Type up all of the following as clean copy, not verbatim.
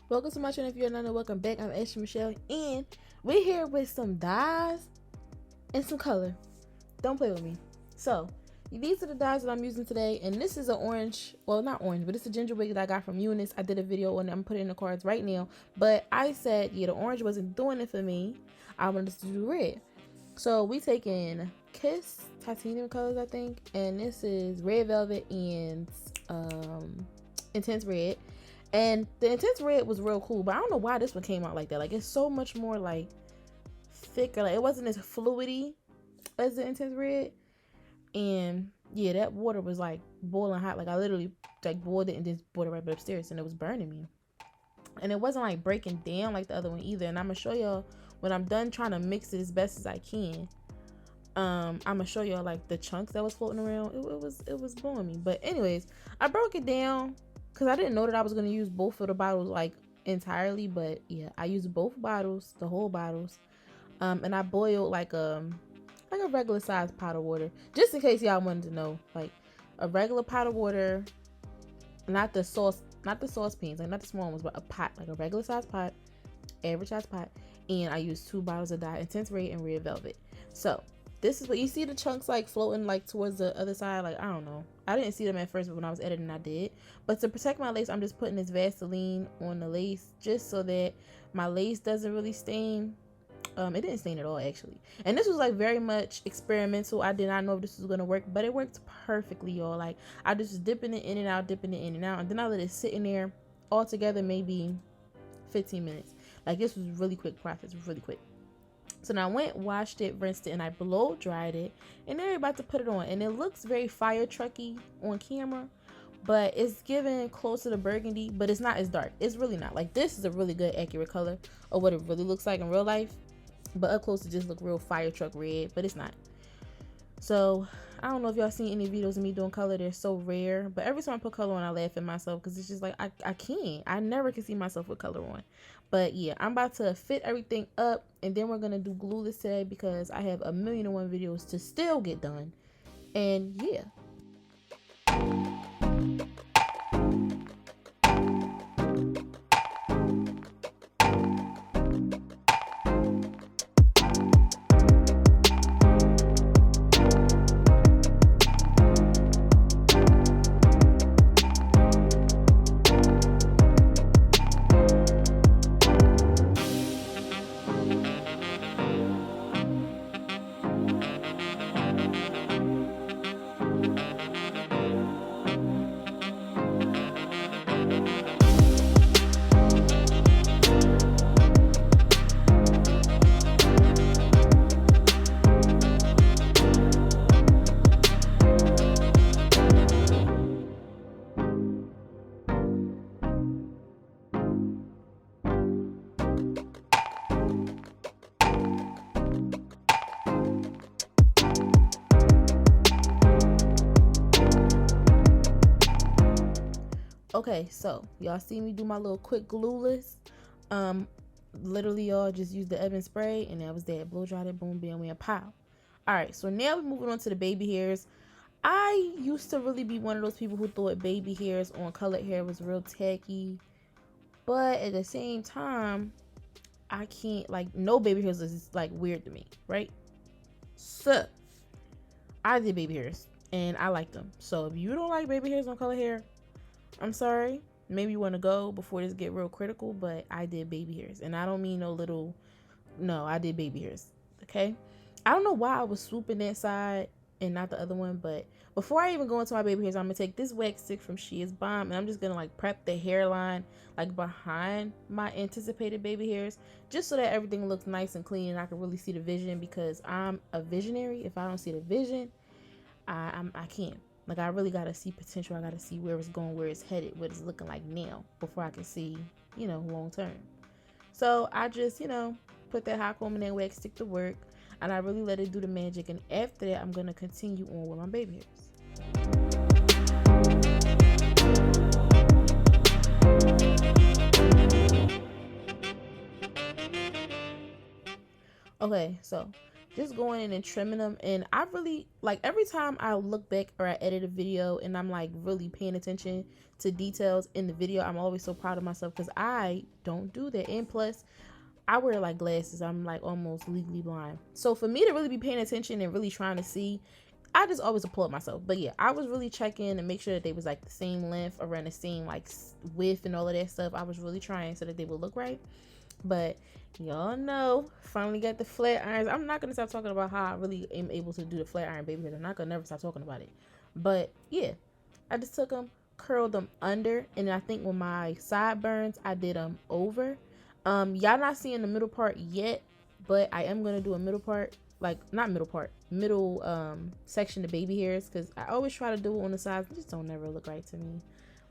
Welcome to my channel. If you're not, welcome back. I'm Ashley Michelle, and we're here with some dyes and some color. Don't play with me. So these are the dyes that I'm using today, and this is an orange, well, not orange, but it's a ginger wig that I got from Eunice. I did a video on it. I'm putting it in the cards right now, but I said, yeah, the orange wasn't doing it for me. I wanted to do red. So we taking Kiss titanium colors, I think, and this is red velvet and intense red. And the intense red was real cool, but I don't know why this one came out like that. Like, it's so much more like thicker. Like, it wasn't as fluidy as the intense red. And yeah, that water was like boiling hot. Like, I literally like boiled it and just boiled it right upstairs, and it was burning me. And it wasn't like breaking down like the other one either. And I'm gonna show y'all when I'm done trying to mix it as best as I can. I'm gonna show y'all like the chunks that was floating around. It was blowing me. But anyways, I broke it down because I didn't know that I was going to use both of the bottles like entirely, but yeah, I used both bottles, the whole bottles, and I boiled like a regular size pot of water, just in case y'all wanted to know, like a regular pot of water, not the saucepans, like not the small ones, but a pot, like a regular size pot, average size pot, and I used 2 bottles of dye, intense red and red velvet. So this is what you see, the chunks like floating like towards the other side. Like, I don't know, I didn't see them at first, but when I was editing I did. But to protect my lace, I'm just putting this Vaseline on the lace just so that my lace doesn't really stain. It didn't stain at all actually, and this was like very much experimental. I did not know if this was gonna work, but it worked perfectly, y'all. Like, I just was dipping it in and out, and then I let it sit in there all together maybe 15 minutes. Like, this was really quick process, really quick. So now I went, washed it, rinsed it, and I blow dried it, and then we're about to put it on. And it looks very fire trucky on camera, but it's giving closer to burgundy, but it's not as dark. It's really not. Like, this is a really good accurate color of what it really looks like in real life, but up close it just look real fire truck red, but it's not. So I don't know if y'all seen any videos of me doing color. They're so rare, but every time I put color on I laugh at myself because it's just like I never can see myself with color on. But yeah, I'm about to fit everything up, and then we're gonna do glueless today because I have 1,000,001 videos to still get done. And yeah. Okay, so y'all see me do my little quick glueless. Literally, y'all just use the Evan spray, and that was that. Blow dried it, boom, bam, wham, pow. All right, so now we're moving on to the baby hairs. I used to really be one of those people who thought baby hairs on colored hair was real tacky, but at the same time, I can't, like, no baby hairs is like weird to me, right? So I did baby hairs, and I like them. So if you don't like baby hairs on colored hair, I'm sorry. Maybe you want to go before this get real critical, but I did baby hairs, and I don't mean no, I did baby hairs. Okay, I don't know why I was swooping that side and not the other one, but before I even go into my baby hairs, I'm gonna take this wax stick from Shea's Bomb, and I'm just gonna like prep the hairline like behind my anticipated baby hairs, just so that everything looks nice and clean and I can really see the vision, because I'm a visionary. If I don't see the vision, I can't. Like, I really gotta see potential. I gotta see where it's going, where it's headed, what it's looking like now, before I can see, long term. So I just, put that hot comb and that wax stick to work, and I really let it do the magic. And after that, I'm gonna continue on with my baby hairs. Okay, so just going in and trimming them. And I really like, every time I look back or I edit a video and I'm like really paying attention to details in the video, I'm always so proud of myself because I don't do that. And plus, I wear like glasses. I'm like almost legally blind. So for me to really be paying attention and really trying to see, I just always applaud myself. But yeah, I was really checking and make sure that they was like the same length, around the same like width and all of that stuff. I was really trying so that they would look right. But y'all know, finally got the flat irons. I'm not gonna stop talking about how I really am able to do the flat iron baby hairs. I'm not gonna never stop talking about it. But yeah, I just took them, curled them under, and I think with my sideburns, I did them over. Y'all not seeing the middle part yet, but I am gonna do a middle part, like not middle part, middle section of baby hairs, because I always try to do it on the sides. It just don't never look right to me.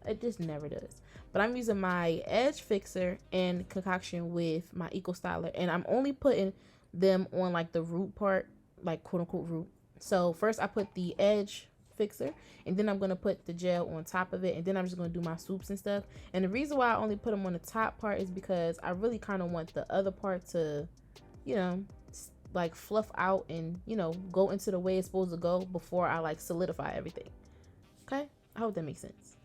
It just never does. But I'm using my edge fixer and concoction with my Eco Styler, and I'm only putting them on like the root part, like quote unquote root. So first I put the edge fixer, and then I'm gonna put the gel on top of it, and then I'm just gonna do my swoops and stuff. And the reason why I only put them on the top part is because I really kind of want the other part to, you know, like fluff out and, you know, go into the way it's supposed to go before I like solidify everything. Okay, I hope that makes sense.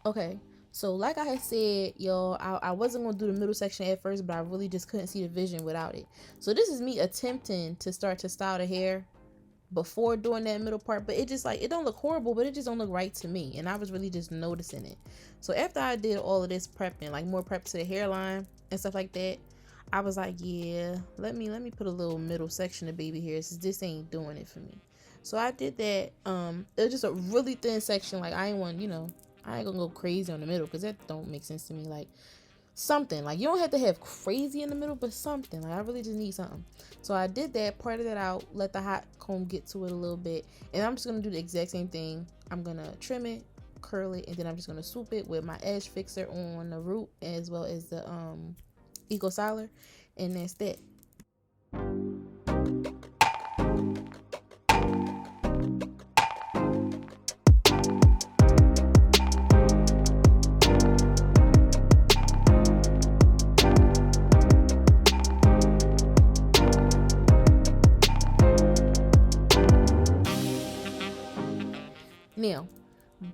Okay, so like I had said, y'all, I wasn't gonna do the middle section at first, but I really just couldn't see the vision without it. So this is me attempting to start to style the hair before doing that middle part, but it just like, it don't look horrible, but it just don't look right to me, and I was really just noticing it. So after I did all of this prepping, like more prep to the hairline and stuff like that, I was like, yeah, let me put a little middle section of baby hairs, since this ain't doing it for me. So I did that. It was just a really thin section. Like I ain't want, you know, I ain't gonna go crazy on the middle because that don't make sense to me. Like something, like you don't have to have crazy in the middle, but something, like I really just need something. So I did that, parted it out, let the hot comb get to it a little bit, and I'm just gonna do the exact same thing. I'm gonna trim it, curl it, and then I'm just gonna swoop it with my edge fixer on the root as well as the Eco Styler, and that's that. Now,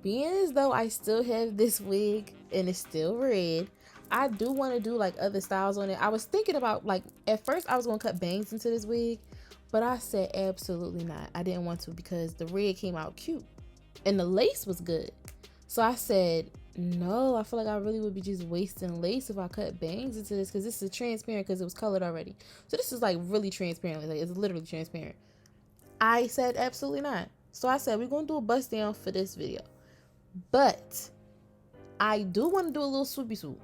being as though I still have this wig and it's still red, I do want to do like other styles on it. I was thinking about, like, at first I was going to cut bangs into this wig, but I said absolutely not. I didn't want to because the red came out cute and the lace was good. So I said, no, I feel like I really would be just wasting lace if I cut bangs into this, because this is transparent because it was colored already. So this is like really transparent. Like it's literally transparent. I said absolutely not. So I said, we're going to do a bust down for this video. But I do want to do a little swoopy swoop.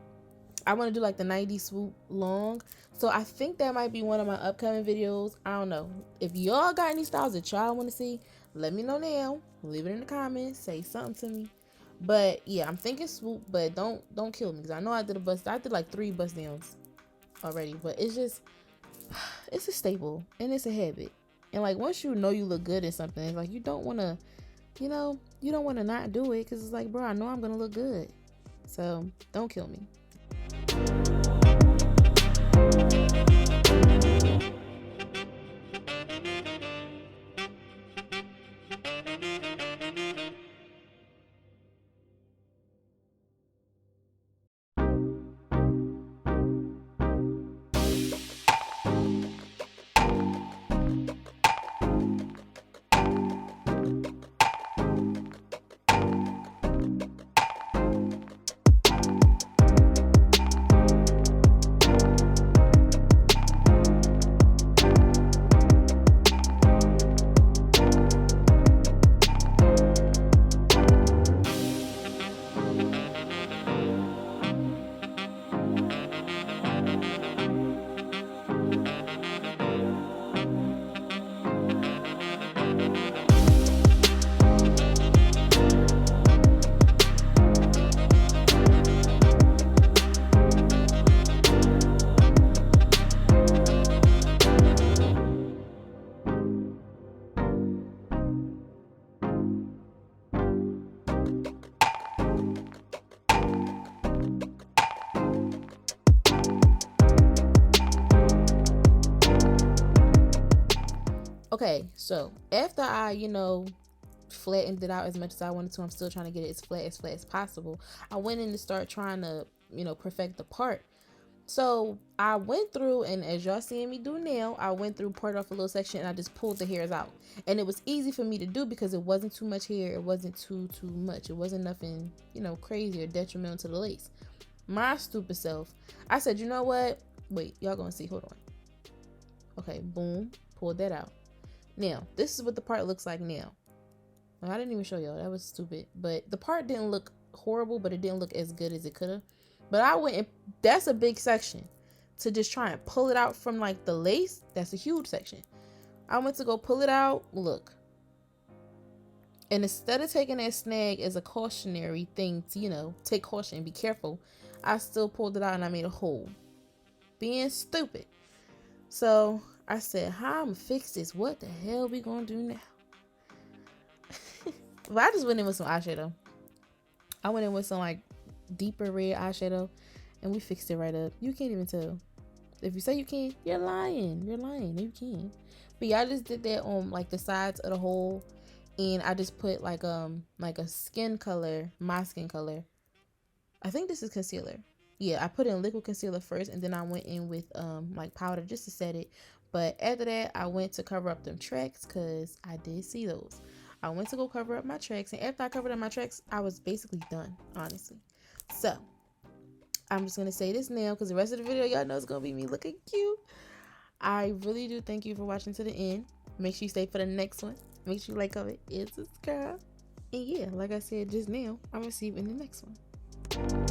I want to do like the 90s swoop long. So I think that might be one of my upcoming videos. I don't know. If y'all got any styles that y'all want to see, let me know now. Leave it in the comments. Say something to me. But yeah, I'm thinking swoop, but don't kill me, because I know I did like 3 bust downs already. But it's just, it's a staple and it's a habit. And like once you know you look good in something, it's like you don't want to, you you don't want to not do it because it's like, bro, I know I'm gonna look good, so don't kill me. Okay, so after I, flattened it out as much as I wanted to, I'm still trying to get it as flat as possible. I went in to start trying to, perfect the part. So I went through, and as y'all seeing me do now, I went through, part off a little section, and I just pulled the hairs out. And it was easy for me to do because it wasn't too much hair. It wasn't too much. It wasn't nothing, crazy or detrimental to the lace. My stupid self, I said, you know what? Wait, y'all gonna see. Hold on. Okay, boom, pulled that out. Now, this is what the part looks like now. I didn't even show y'all. That was stupid. But the part didn't look horrible, but it didn't look as good as it could have. But I went and that's a big section. To just try and pull it out from like the lace, that's a huge section. I went to go pull it out. Look. And instead of taking that snag as a cautionary thing to, take caution, be careful, I still pulled it out and I made a hole. Being stupid. So I said, how I'm gonna fix this? What the hell we gonna do now? But I just went in with some eyeshadow. I went in with some like deeper red eyeshadow and we fixed it right up. You can't even tell. If you say you can, you're lying. You're lying. You can. But yeah, I just did that on like the sides of the hole, and I just put like a skin color, my skin color. I think this is concealer. Yeah, I put in liquid concealer first, and then I went in with like powder just to set it. But after that, I went to cover up them tracks because I did see those. I went to go cover up my tracks, and after I covered up my tracks, I was basically done, honestly. So I'm just gonna say this now because the rest of the video, y'all know, it's gonna be me looking cute. I really do thank you for watching to the end. Make sure you stay for the next one. Make sure you like, comment, and subscribe. And yeah, like I said just now, I'm gonna see you in the next one.